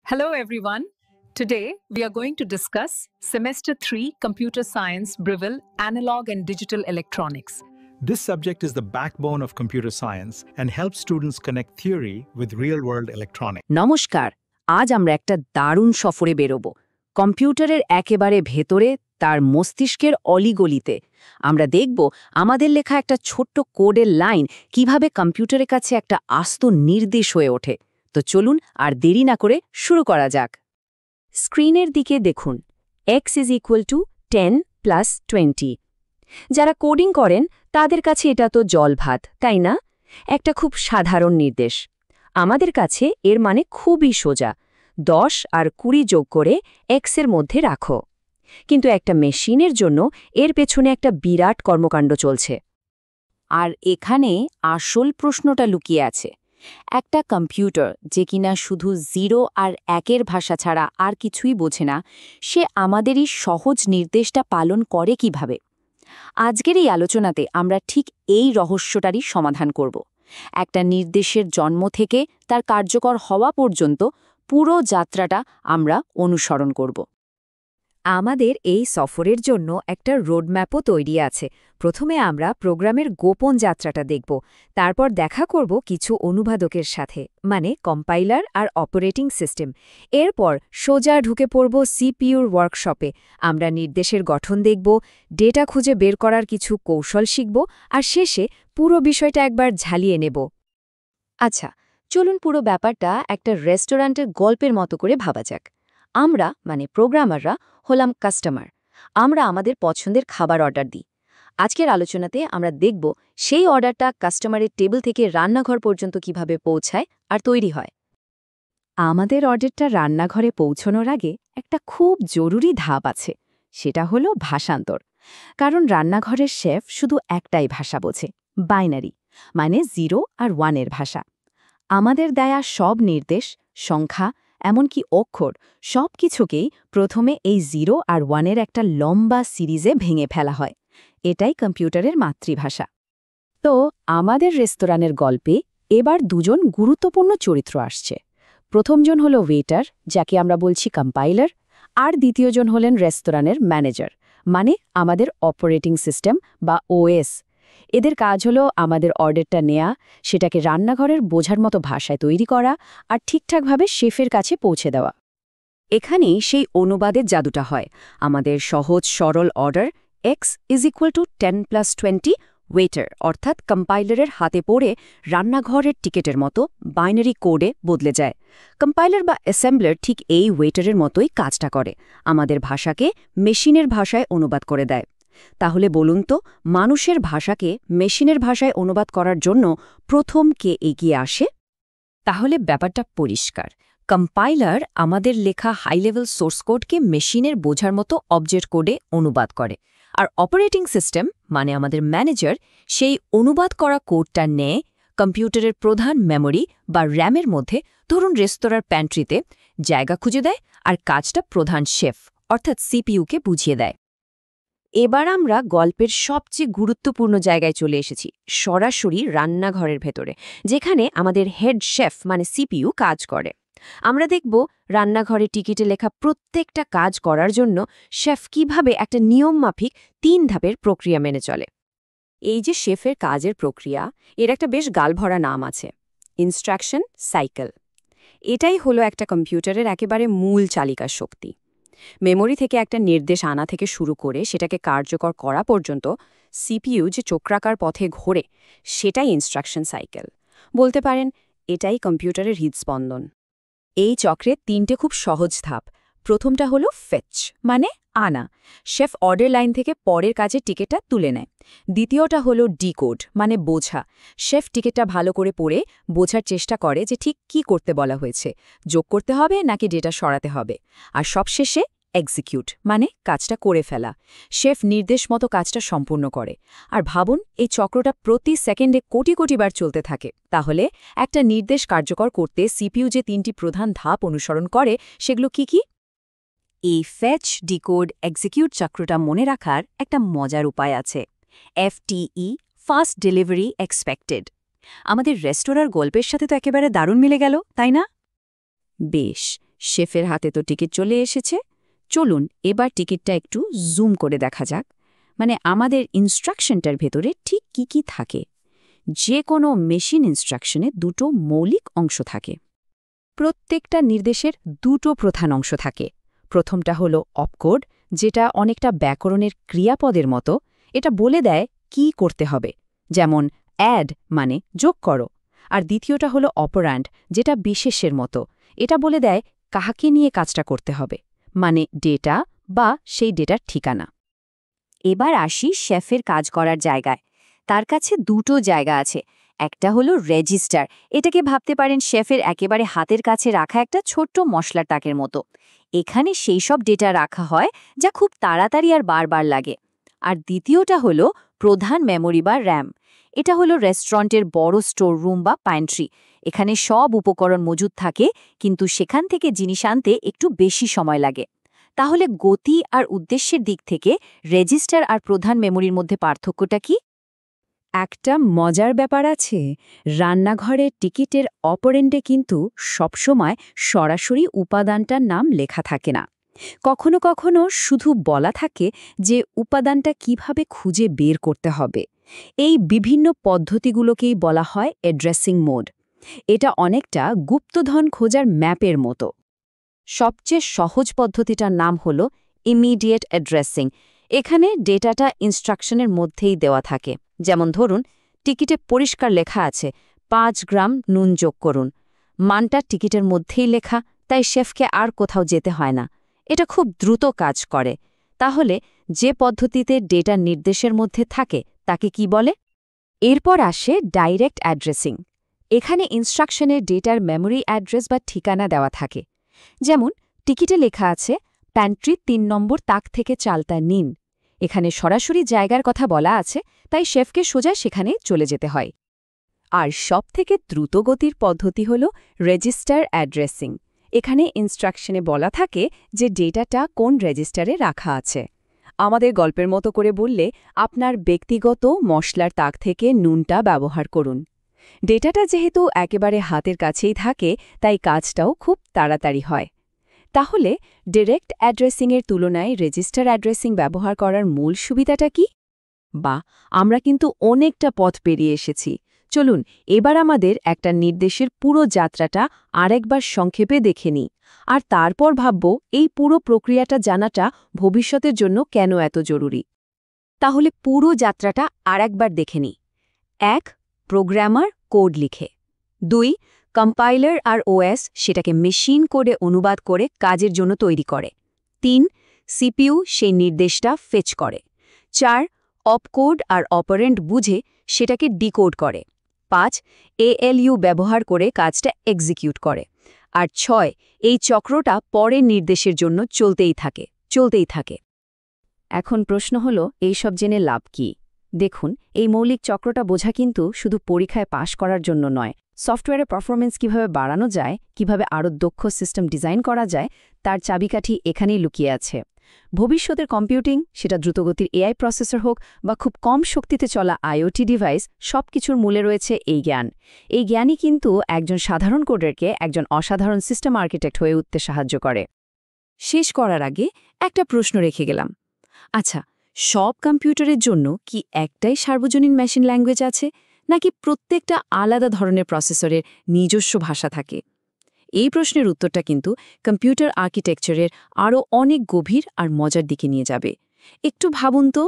Hello, everyone. Today, we are going to discuss Semester 3 Computer Science Breville Analog and Digital Electronics. This subject is the backbone of computer science and helps students connect theory with real-world electronics. নমস্কার, আজ আমরা একটা দারুণ সফরে বেরোব কম্পিউটারের একেবারে ভেতরে, তার মস্তিষ্কের অলিগলিতে। আমরা দেখব আমাদের লেখা একটা ছোট্ট কোডের লাইন কিভাবে কম্পিউটারের কাছে একটা আস্ত নির্দেশ হয়ে ওঠে। তো চলুন আর দেরি না করে শুরু করা যাক। স্ক্রিনের দিকে দেখুন, x = 10 + 20। যারা কোডিং করেন তাদের কাছে এটা তো জলভাত, তাই না? একটা খুব সাধারণ নির্দেশ। আমাদের কাছে এর মানে খুবই সোজা, 10 আর 20 যোগ করে x এর মধ্যে রাখো। কিন্তু একটা মেশিনের জন্য এর পেছনে একটা বিরাট কর্মকাণ্ড চলছে। আর এখানে আসল প্রশ্নটা লুকিয়ে আছে। একটা কম্পিউটার যে কিনা শুধু 0 আর 1-এর ভাষা ছাড়া আর কিছুই বোঝে না, সে আমাদেরই সহজ নির্দেশটা পালন করে কিভাবে? আজকের এই আলোচনাতে আমরা ঠিক এই রহস্যটারই সমাধান করব। একটা নির্দেশের জন্ম থেকে তার কার্যকর হওয়া পর্যন্ত পুরো যাত্রাটা আমরা অনুসরণ করব। আমাদের এই সফরের জন্য একটা রোডম্যাপও তৈরি আছে। প্রথমে আমরা প্রোগ্রামের গোপন যাত্রাটা দেখব, তারপর দেখা করব কিছু অনুবাদকের সাথে, মানে কম্পাইলার আর অপারেটিং সিস্টেম। এরপর সোজা ঢুকে পড়ব সিপিইউর ওয়ার্কশপে। আমরা নির্দেশের গঠন দেখব, ডেটা খুঁজে বের করার কিছু কৌশল শিখব, আর শেষে পুরো বিষয়টা একবার ঝালিয়ে নেব। আচ্ছা, চলুন পুরো ব্যাপারটা একটা রেস্টুরেন্টের গল্পের মতো করে ভাবা যাক। আমরা মানে প্রোগ্রামাররা হলাম কাস্টমার। আমরা আমাদের পছন্দের খাবার অর্ডার দিই। আজকের আলোচনাতে আমরা দেখব সেই অর্ডারটা কাস্টমারের টেবিল থেকে রান্নাঘর পর্যন্ত কিভাবে পৌঁছায় আর তৈরি হয়। আমাদের অর্ডারটা রান্নাঘরে পৌঁছানোর আগে একটা খুব জরুরি ধাপ আছে, সেটা হলো ভাষান্তর। কারণ রান্নাঘরের শেফ শুধু একটাই ভাষা বোঝে, বাইনারি, মানে 0 আর 1-এর ভাষা। আমাদের দেয়া সব নির্দেশ, সংখ্যা, এমনকি অক্ষর, সব কিছুকেই প্রথমে এই 0 আর 1-এর একটা লম্বা সিরিজে ভেঙে ফেলা হয়। এটাই কম্পিউটারের মাতৃভাষা। তো আমাদের রেস্তোরাঁর গল্পে এবার দুজন গুরুত্বপূর্ণ চরিত্র আসছে। প্রথমজন হল ওয়েটার, যাকে আমরা বলছি কম্পাইলার, আর দ্বিতীয়জন হলেন রেস্তোরাঁর ম্যানেজার, মানে আমাদের অপারেটিং সিস্টেম বা ওএস। এদের কাজ হলো আমাদের অর্ডারটা নেয়া, সেটাকে রান্নাঘরের বোঝার মতো ভাষায় তৈরি করা আর ঠিকঠাকভাবে শেফের কাছে পৌঁছে দেওয়া। এখানেই সেই অনুবাদের জাদুটা হয়। আমাদের সহজ সরল অর্ডার x = 10 + 20 ওয়েটার অর্থাৎ কম্পাইলারের হাতে পড়ে রান্নাঘরের টিকেটের মতো বাইনারি কোডে বদলে যায়। কম্পাইলার বা অ্যাসেম্বলার ঠিক এই ওয়েটারের মতোই কাজটা করে, আমাদের ভাষাকে মেশিনের ভাষায় অনুবাদ করে দেয়। তাহলে বলুন তো, মানুষের ভাষাকে মেশিনের ভাষায় অনুবাদ করার জন্য প্রথম কে এগিয়ে আসে? তাহলে ব্যাপারটা পরিষ্কার। কম্পাইলার আমাদের লেখা হাই লেভেল সোর্স কোডকে মেশিনের বোঝার মতো অবজেক্ট কোডে অনুবাদ করে, আর অপারেটিং সিস্টেম মানে আমাদের ম্যানেজার সেই অনুবাদ করা কোডটা নেয়, কম্পিউটারের প্রধান মেমোরি বা র্যামের মধ্যে, ধরুন রেস্তোরাঁর প্যান্ট্রিতে, জায়গা খুঁজে দেয় আর কাজটা প্রধান শেফ অর্থাৎ সিপিইউকে বুঝিয়ে দেয়। এবার আমরা গল্পের সবচেয়ে গুরুত্বপূর্ণ জায়গায় চলে এসেছি, সরাসরি রান্নাঘরের ভেতরে, যেখানে আমাদের হেড শেফ মানে সিপিইউ কাজ করে। আমরা দেখব রান্নাঘরে টিকিটে লেখা প্রত্যেকটা কাজ করার জন্য শেফ কিভাবে একটা নিয়মমাফিক 3 ধাপের প্রক্রিয়া মেনে চলে। এই যে শেফের কাজের প্রক্রিয়া, এর একটা বেশ গালভরা নাম আছে, ইনস্ট্রাকশন সাইকেল। এটাই হলো একটা কম্পিউটারের একেবারে মূল চালিকা শক্তি। মেমোরি থেকে একটা নির্দেশ আনা থেকে শুরু করে সেটাকে কার্যকর করা পর্যন্ত সিপিইউ যে চক্রাকার পথে ঘোরে, সেটাই ইনস্ট্রাকশন সাইকেল। বলতে পারেন এটাই কম্পিউটারের হৃদস্পন্দন। এই চক্রে 3টে খুব সহজ ধাপ। প্রথমটা হলো ফেচ, মানে আনা। শেফ অর্ডার লাইন থেকে পরের কাজে টিকিটটা তুলে নেয়। দ্বিতীয়টা হলো ডিকোড, মানে বোঝা। শেফ টিকিটটা ভালো করে পড়ে বোঝার চেষ্টা করে যে ঠিক কি করতে বলা হয়েছে, যোগ করতে হবে নাকি ডেটা সরাতে হবে। আর সবশেষে এক্সিকিউট, মানে কাজটা করে ফেলা। শেফ নির্দেশ মতো কাজটা সম্পূর্ণ করে। আর ভাবুন, এই চক্রটা প্রতি সেকেন্ডে কোটি কোটি বার চলতে থাকে। তাহলে একটা নির্দেশ কার্যকর করতে সিপিইউ যে 3টি প্রধান ধাপ অনুসরণ করে, সেগুলো কি কি? এই ফেচ, ডিকোড, এক্সিকিউট চক্রটা মনে রাখার একটা মজার উপায় আছে। FTE, fast delivery expected. আমাদের রেস্তোরাঁর গল্পের সাথে তো একেবারে দারুণ মিলে গেল, তাই না? বেশ, শেফের হাতে তো টিকিট চলে এসেছে। চলুন এবার টিকিটটা একটু জুম করে দেখা যাক, মানে আমাদের ইনস্ট্রাকশনটার ভেতরে ঠিক কি কি থাকে। যে কোনো মেশিন ইনস্ট্রাকশনে দুটো মৌলিক অংশ থাকে। প্রত্যেকটা নির্দেশের দুটো প্রধান অংশ থাকে। প্রথমটা হলো অপকোড, যেটা অনেকটা ব্যাকরণের ক্রিয়াপদের মতো। এটা বলে দেয় কি করতে হবে, যেমন অ্যাড মানে যোগ করো। আর দ্বিতীয়টা হলো অপারেন্ড, যেটা বিশেষের মতো। এটা বলে দেয় কাহাকে নিয়ে কাজটা করতে হবে, মানে ডেটা বা সেই ডেটার ঠিকানা। এবার আসি শেফের কাজ করার জায়গায়। তার কাছে দুটো জায়গা আছে। একটা হলো রেজিস্টার। এটাকে ভাবতে পারেন শেফের একেবারে হাতের কাছে রাখা একটা ছোট্ট মশলার টাকের মতো। এখানে সেই সব ডেটা রাখা হয় যা খুব তাড়াতাড়ি আর বারবার লাগে। আর দ্বিতীয়টা হলো প্রধান মেমোরি বা র্যাম। এটা হলো রেস্টুরেন্টের বড় স্টোর রুম বা প্যান্ট্রি। এখানে সব উপকরণ মজুদ থাকে, কিন্তু সেখান থেকে জিনিস আনতে একটু বেশি সময় লাগে। তাহলে গতি আর উদ্দেশ্যের দিক থেকে রেজিস্টার আর প্রধান মেমোরির মধ্যে পার্থক্যটা কি? একটা মজার ব্যাপার আছে। রান্নাঘরের টিকিটের অপারেন্ডে কিন্তু সবসময় সরাসরি উপাদানটার নাম লেখা থাকে না। কখনো কখনো শুধু বলা থাকে যে উপাদানটা কিভাবে খুঁজে বের করতে হবে। এই বিভিন্ন পদ্ধতিগুলোকেই বলা হয় অ্যাড্রেসিং মোড। এটা অনেকটা গুপ্তধন খোঁজার ম্যাপের মতো। সবচেয়ে সহজ পদ্ধতিটার নাম হল ইমিডিয়েট অ্যাড্রেসিং। এখানে ডেটাটা ইনস্ট্রাকশনের মধ্যেই দেওয়া থাকে। যেমন ধরুন, টিকিটে পরিষ্কার লেখা আছে 5 গ্রাম নুন যোগ করুন। মানটা টিকিটের মধ্যেই লেখা, তাই শেফকে আর কোথাও যেতে হয় না। এটা খুব দ্রুত কাজ করে। তাহলে যে পদ্ধতিতে ডেটা নির্দেশের মধ্যে থাকে তাকে কি বলে? এরপর আসে ডাইরেক্ট অ্যাড্রেসিং। এখানে ইনস্ট্রাকশনের ডেটার মেমোরি অ্যাড্রেস বা ঠিকানা দেওয়া থাকে। যেমন টিকিটে লেখা আছে প্যান্ট্রির 3 নম্বর তাক থেকে চালটা নিন। এখানে সরাসরি জায়গার কথা বলা আছে, তাই শেফকে সোজা সেখানে চলে যেতে হয়। আর সবথেকে দ্রুতগতির পদ্ধতি হল রেজিস্টার অ্যাড্রেসিং। এখানে ইনস্ট্রাকশনে বলা থাকে যে ডেটাটা কোন রেজিস্টারে রাখা আছে। আমাদের গল্পের মতো করে বললে, আপনার ব্যক্তিগত মশলার তাক থেকে নুনটা ব্যবহার করুন। ডেটাটা যেহেতু একেবারে হাতের কাছেই থাকে, তাই কাজটাও খুব তাড়াতাড়ি হয়। তাহলে ডিরেক্ট অ্যাড্রেসিংয়ের তুলনায় রেজিস্টার অ্যাড্রেসিং ব্যবহার করার মূল সুবিধাটা কি? আমরা কিন্তু অনেকটা পথ পেরিয়ে এসেছি। চলুন এবার আমাদের একটা নির্দেশের পুরো যাত্রাটা আরেকবার সংক্ষেপে দেখে নিই, আর তারপর ভাবব এই পুরো প্রক্রিয়াটা জানাটা ভবিষ্যতের জন্য কেন এত জরুরি। তাহলে পুরো যাত্রাটা আরেকবার দেখে নিই। 1. প্রোগ্রামার কোড লিখে। 2. কম্পাইলার আর ওএস সেটাকে মেশিন কোডে অনুবাদ করে কাজের জন্য তৈরি করে। 3. সিপিইউ সেই নির্দেশটা ফেচ করে। 4. অপকোড আর অপারেন্ড বুঝে সেটাকে ডিকোড করে। 5. এএলইউ ব্যবহার করে কাজটা এক্সিকিউট করে। আর 6. এই চক্রটা পরের নির্দেশের জন্য চলতেই থাকে। এখন প্রশ্ন হলো, এইসব জেনে লাভ কি? দেখুন, এই মৌলিক চক্রটা বোঝা কিন্তু শুধু পরীক্ষায় পাশ করার জন্য নয়। সফটওয়্যারের পারফরমেন্স কিভাবে বাড়ানো যায়, কিভাবে আরও দক্ষ সিস্টেম ডিজাইন করা যায়, তার চাবিকাঠি এখানেই লুকিয়ে আছে। ভবিষ্যতের কম্পিউটিং, সেটা দ্রুতগতির এআই প্রসেসর হোক বা খুব কম শক্তিতে চলা আইওটি ডিভাইস, সবকিছুর মূলে রয়েছে এই জ্ঞান। এই জ্ঞানই কিন্তু একজন সাধারণ কোডারকে একজন অসাধারণ সিস্টেম আর্কিটেক্ট হয়ে উঠতে সাহায্য করে। শেষ করার আগে একটা প্রশ্ন রেখে গেলাম। আচ্ছা, সব কম্পিউটারের জন্য কি একটাই সার্বজনীন মেশিন ল্যাঙ্গুয়েজ আছে, নাকি প্রত্যেকটা আলাদা ধরনের প্রসেসরের নিজস্ব ভাষা থাকে? এই প্রশ্নের উত্তরটা কিন্তু কম্পিউটার আর্কিটেকচারের আরও অনেক গভীর আর মজার দিকে নিয়ে যাবে। একটু ভাবুন তো,